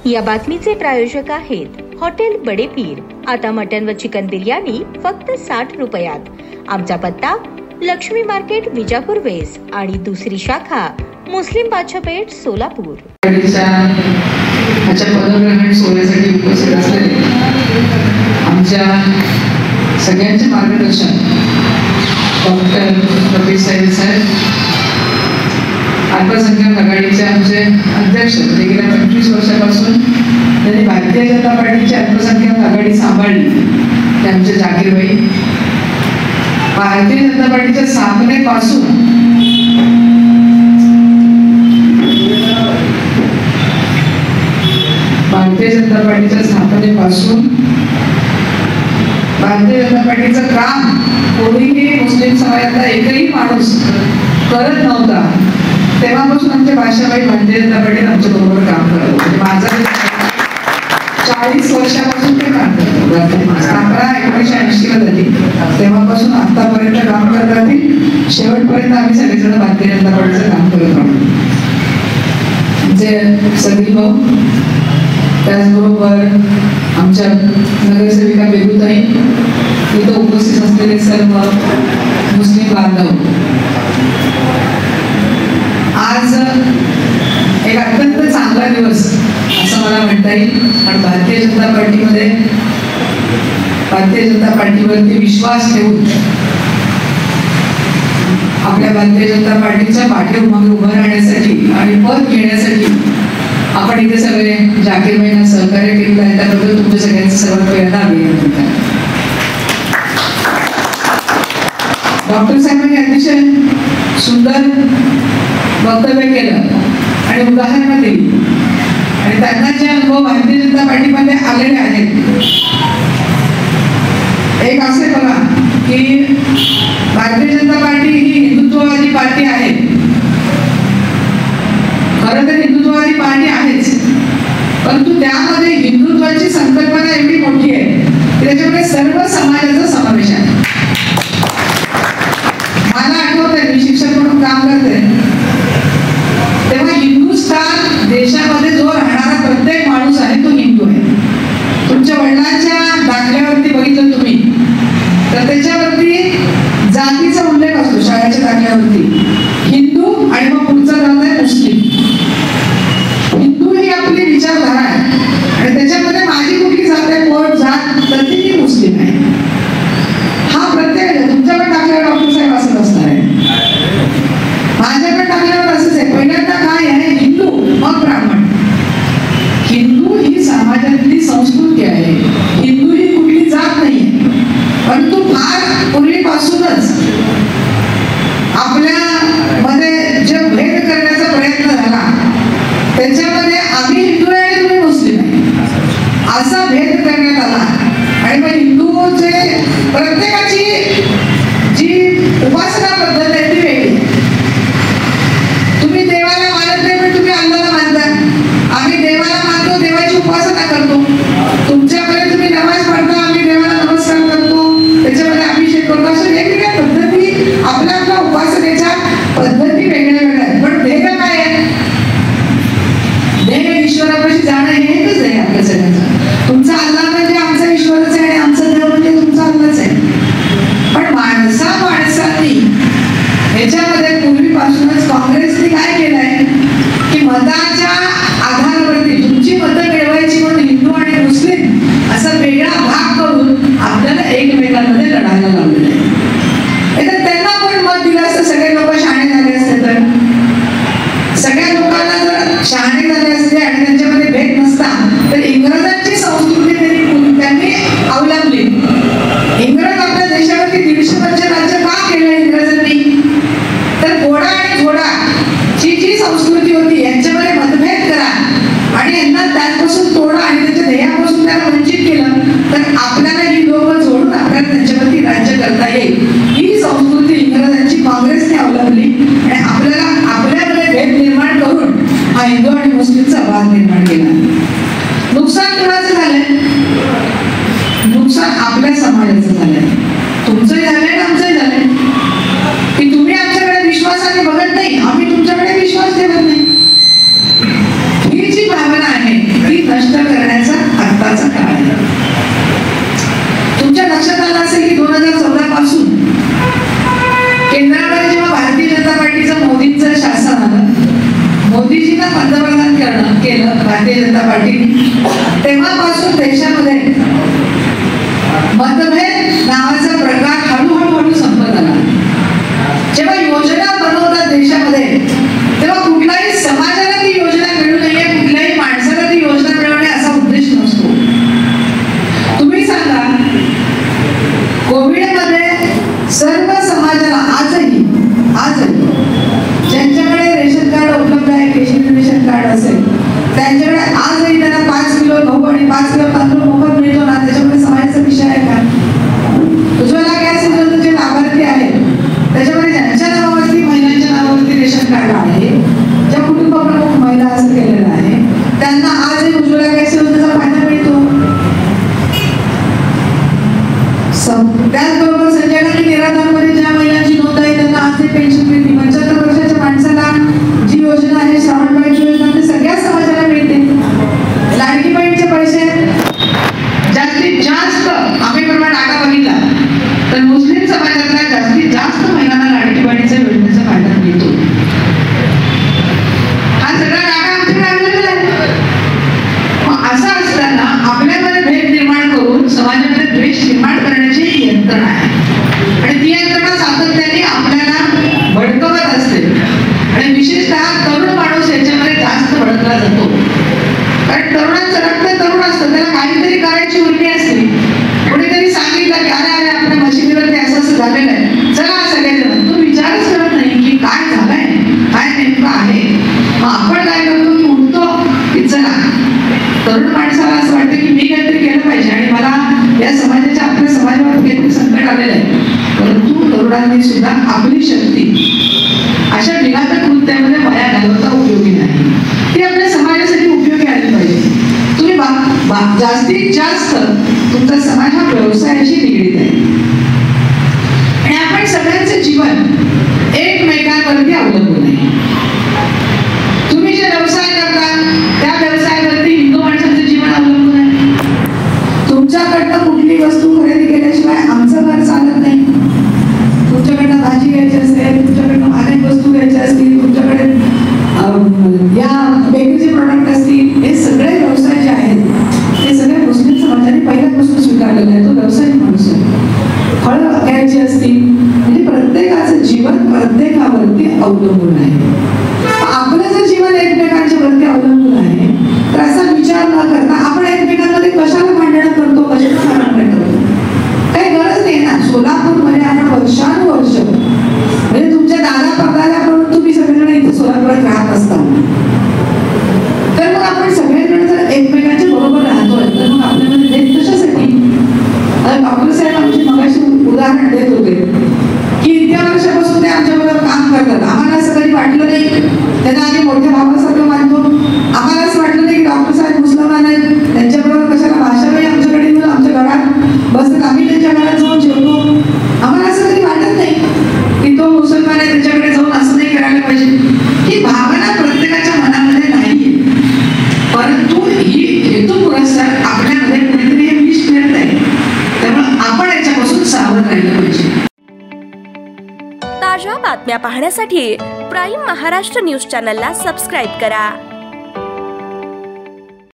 या बातमीचे प्रायोजक आहेत हॉटेल बडे पीर। आता मटन व चिकन बिर्याणी फक्त 60 रुपयात। आमचा पत्ता लक्ष्मी मार्केट विजापूर वेस्ट आणि दुसरी शाखा मुस्लिम बादशाहपेठ सोलापूर। पदग्रहण सोहळ्यासाठी उपस्थित असलेले आमच्या सगळ्यांचे मार्गदर्शन डॉक्टर रफी साहेब, अल्पसंख्याक आघाडीचे आमचे अध्यक्ष, गेल्या 25 वर्षापासून त्यांनी भारतीय जनता पार्टीची अल्पसंख्याक आघाडी सांभाळली ते आमचे जाकीरभाई। भारतीय जनता पार्टीच्या स्थापनेपासून भारतीय जनता पार्टीचं काम कोणीही मुस्लिम समाजातला एकही माणूस करत नव्हता, तेव्हापासून आमचे बादशाहभाई भारतीय जनता पार्टीत आमच्या बरोबर काम करत होते। माझं 40 वर्षापासून ते काम करतात। स्थापना 1980 ला झाली, तेव्हापासून आतापर्यंत काम करत राहतील। शेवटपर्यंत आम्ही सगळेजण भारतीय जनता पार्टीचं काम करत राहू। आमचे सगळी भाऊ, त्याचबरोबर आमच्या नगरसेविका बेगूताई, इथं उपस्थित असलेले सर्व मुस्लिम बांधव, आज एक अत्यंत चांगला दिवस असं मला म्हणता येईल। कारण भारतीय जनता पार्टीवरती विश्वास ठेवून आपल्या भारतीय जनता पार्टीच्या पाठीमागे उभं राहण्यासाठी आणि पद घेण्यासाठी आपण इथे सगळे जाकीरभाईंना सहकार्य केलेलं आहे, त्याबद्दल तुमच्या सगळ्यांचं सर्वात पहिल्यांदा अभिनंदन करतो। डॉक्टर साहेबांनी अतिशय सुंदर वक्तव्य केलं आणि उदाहरणं दिली, आणि त्यांना जे अनुभव भारतीय जनता पार्टीमध्ये आलेले आहेत, एक असे बघा की भारतीय जनता पार्टी ही हिंदुत्ववादी पार्टी आहे। खरं तर हिंदुत्ववादी पार्टी आहेच, परंतु त्यामध्ये हिंदुत्वाची संकल्पना एवढी मोठी आहे की त्याच्यामध्ये सर्व समाजाचा समावेश आहे। मला आठवतंय, मी शिक्षक म्हणून काम करते, तेव्हा हिंदुस्थान देशामध्ये जो राहणारा प्रत्येक माणूस आहे तो हिंदू आहे। तुमच्या वडिलांच्या दाखल्यावरती बघितलं तुम्ही तर त्याच्यावरती जातीचा उल्लेख असतो, शाळेच्या दाखल्यावरती हिंदू, आणि मग पुढचा जात आहे मुस्लिम। हिंदू ही आपली विचारधारा आहे, आणि त्याच्यामध्ये माझी कुठली जात आहे, कोण जात, तर ती मुस्लिम आहे। हा प्रत्येक तुमच्या पण टाकल्यावर डॉक्टर साहेब असंच असणार आहे, माझ्या पण टाकल्यावर असंच आहे। पहिल्यांदा काय आहे, हिंदू, मग ब्राह्मण। हिंदू ही समाजातली संस्कृती आहे, हिंदू ही कुठली जात नाही, परंतु फार पूर्वीपासूनच आपल्यामध्ये जे भेद करण्याचा प्रयत्न झाला त्याच्यामध्ये आम्ही हिंदू आहे आणि तुम्ही मुस्लिम आहे असा भेद करण्यात आला। आणि मग हिंदूचे प्रत्येकाची जी उपासना पद्धत आहे ती वेगळी। तुम्ही देवाला मानत नाही पण तुम्ही अल्लाला मानता, आम्ही देवाला मानतो, देवाची उपासना करतो। तुमच्याकडे तुम्ही नमाज पढता, आम्ही देवाला नमस्कार करतो, त्याच्यामध्ये अभिषेक करतो। अशा वेगवेगळ्या पद्धती, आपल्या आपल्या उपासनेच्या पद्धती वेगळ्या वेगळ्या आहेत, पण ध्येय काय आहे, ध्येय ईश्वरापाशी जाणं हे एकच आहे आपल्या सगळ्यांचं। तुमचा अल्लाह म्हणजे आमचा ईश्वरच आहे आणि आमचा देव म्हणजे तुमचा अल्लाच आहे। पण माणसांनी ह्याच्यामध्ये पूर्वीपासूनच काँग्रेसने काय केलंय की मताच्या आधारावरती तुमची मतं मिळवायची म्हणून हिंदू आणि मुस्लिम असा वेगळा भाग करून आपल्याला एकमेकांमध्ये लढायला लावलेलं आहे। तर त्यांना पण मत दिलं असतं, सगळे लोक शहाणे झाले असते, तर सगळ्या लोकांना जर शहाणे झाले असते आणि त्यांच्यामध्ये भेद नसता तर इंग्रजांची संस्कृती त्यांनी अवलंबली। इंग्रज आपल्या देशावरती 150 वर्ष राज्य का केलं इंग्रजांनी, तर घोडा आणि घोडा ची जी संस्कृती होती यांच्यामध्ये मतभेद करा आणि यांना त्यापासून तोडा आणि त्याच्या ध्येयापासून त्याला वंचित केलं तर आपल्याला ही लोकं जोडून आपल्याला त्यांच्यावरती राज्य करता येईल, ही संस्कृती इंग्रजांची काँग्रेसने अवलंबली आणि आपल्याला आपल्यामध्ये भेद निर्माण करून हा हिंदू आणि मुस्लिमचा वाद निर्माण केला। नुकसान कोणाचं झालंय, नुकसान आपल्या समाजाचं झालंय, तुमचंही झालंय आमचंही झालंय की तुम्ही आमच्याकडे विश्वासाने बघत नाही, आम्ही तुमच्याकडे विश्वास ठेवत नाही। ही जी भावना आहे ती जनता पार्टी, तेव्हापासून देशामध्ये मतभेद नावाचा प्रकार हळूहळू संपत आला. जेव्हा योजना बनवतात देशामध्ये तेव्हा कुठल्याही समाजाला ती योजना मिळू नये, कुठल्याही माणसाला ती योजना मिळवणे असा उद्देश नसतो. तुम्ही सांगा, कोविडमध्ये सर्व समाजाला आजही ज्यांच्याकडे रेशन कार्ड उपलब्ध आहे, केशरी रेशन कार्ड असेल, त्यांच्याकडे आजही त्यांना 5 किलो गहू आणि 5 किलो तांदूळ मोफत मिळतो ना. त्याच्यामध्ये समाजाचा विषय आहे का? उज्ज्वला गॅस योजनेचे लाभार्थी आहेत, त्याच्यामध्ये ज्यांच्या नावावरती, महिलांच्या नावावरती रेशन कार्ड आहे, ज्या कुटुंब प्रमुख महिला असं केलेलं आहे, त्यांना आजही उज्ज्वला गॅस योजनेचा फायदा मिळतो. त्याचबरोबर संजय गांधी निराधारमध्ये ज्या महिलांची नोंद आहे त्यांना आजही पेन्शन मिळते. 75 वर्षाच्या माणसाला जी योजना आहे, श्रावणबाईची योजना, ती सगळ्या समाजाला मिळते. लाडकी बहीणचे पैसे जास्तीत जास्त, आम्ही प्रमाण डाटा बघितला तर मुस्लिम समाजातल्या जास्तीत जास्त महिलांना लाडकी बहिणीच्या योजनेचा फायदा मिळतो. हा सगळा डाटा आमच्याकडे अवेलेबल आहे. मग असं असताना आपल्यामध्ये भेद निर्माण करून समाजामध्ये द्वेष निर्माण करण्याची यंत्रणा आहे आणि ती यंत्रणा सातत्याने आपल्याला भडकवत असते आणि विशेषतः तरुण माणूस याच्यामध्ये जास्त भडकला जातो. कारण तरुणांचं रक्त तरुण असतं, त्याला काहीतरी करायची उर्मी असते. कोणीतरी सांगितलं की अरे अरे आपल्या मशिदीवरती असं झालेलं आहे, चला सगळेजण. तो विचारच करत नाही की काय झालंय, काय नेमकं आहे. मग आपण काय करतो की उठतो की चला. तरुण माणसाला असं वाटतं की मी काहीतरी केलं पाहिजे आणि मला या समाजाच्या, आपल्या समाजावर काहीतरी संकट आलेलं आहे. परंतु तरुणांनी सुद्धा आपली शक्ती अशा विघातक कृत्यामध्ये वाया घालवता उपयोगी नाही. ती आपल्या समाजासाठी उपयोगी आली पाहिजे. तुम्ही जास्तीत जास्त तुमचा समाज हा व्यवसायाशी निगडीत आहे आणि आपण सगळ्यांचं जीवन एकमेकांवरती अवलंबून आहे. तुम्ही जे व्यवसाय करता त्या व्यवसायावरती हिंदू माणसांचं जीवन अवलंबून आहे. तुमच्याकडनं कुठली वस्तू खरेदी केल्याशिवाय आमचं घर चालत नाही. तुमच्याकडनं भाजी घ्यायची असेल, तुमच्याकडनं अनेक वस्तू घ्यायच्या असतील, तुमच्याकडे या बेकरीचे प्रोडक्ट असतील, हे सगळे व्यवसाय जे आहेत ते सगळे मुस्लिम समाजाने पहिल्यापासून स्वीकारलेले आहे. तो व्यावसायिक माणूस आहे. फळं घ्यायची असतील, म्हणजे प्रत्येकाचं जीवन प्रत्येकावरती अवलंबून आहे. आपलं जर जीवन एकमेकांच्या वरती अवलंबून आहे तर असा विचार न करता आपण एकमेकांमध्ये कशाला भांडण करतो, कशाला भांडण करतो, काही गरज नाही ना. सोलापूरमध्ये आपण वर्षानुवर्ष, म्हणजे तुमच्या दादा पगाराकडून तुम्ही सगळेजण इथे सोलापुरात राहत असता, तर मग आपण सगळेजण जर एकमेकांच्या बरोबर राहतोय तर मग आपल्यामध्ये भेद कशासाठी? डॉक्टर साहेब आमची मगाशी उदाहरण देत होते की इतक्या वर्षापासून ते आमच्या बरोबर काम करतात. आम्हाला असं कधी वाटलं नाही, त्यांना आम्ही मोठ्या भावासारखं मानतो. आम्हाला असं वाटलं नाही की डॉक्टर साहेब मुसलमान आहेत, त्यांच्याबरोबर कशाला भाषा वेळी आमच्याकडे येऊन आमच्या घरात बसतात, आम्ही त्यांच्या घरात जाऊन जेवतो. आम्हाला असं कधी वाटत नाही की तो मुसलमान आहे त्याच्याकडे जाऊन असं नाही करायला पाहिजे. ही भावना प्रत्येकाच्या मनामध्ये नाहीये, परंतु ही हेतू पुरस्कार आपल्यामध्ये कुठेतरी हे विष मिळत आहे. त्यामुळे आपण याच्यापासून सावध राहिलं पाहिजे. ताज्या बातम्या पाहण्यासाठी प्राईम महाराष्ट्र न्यूज चॅनलला सबस्क्राईब करा.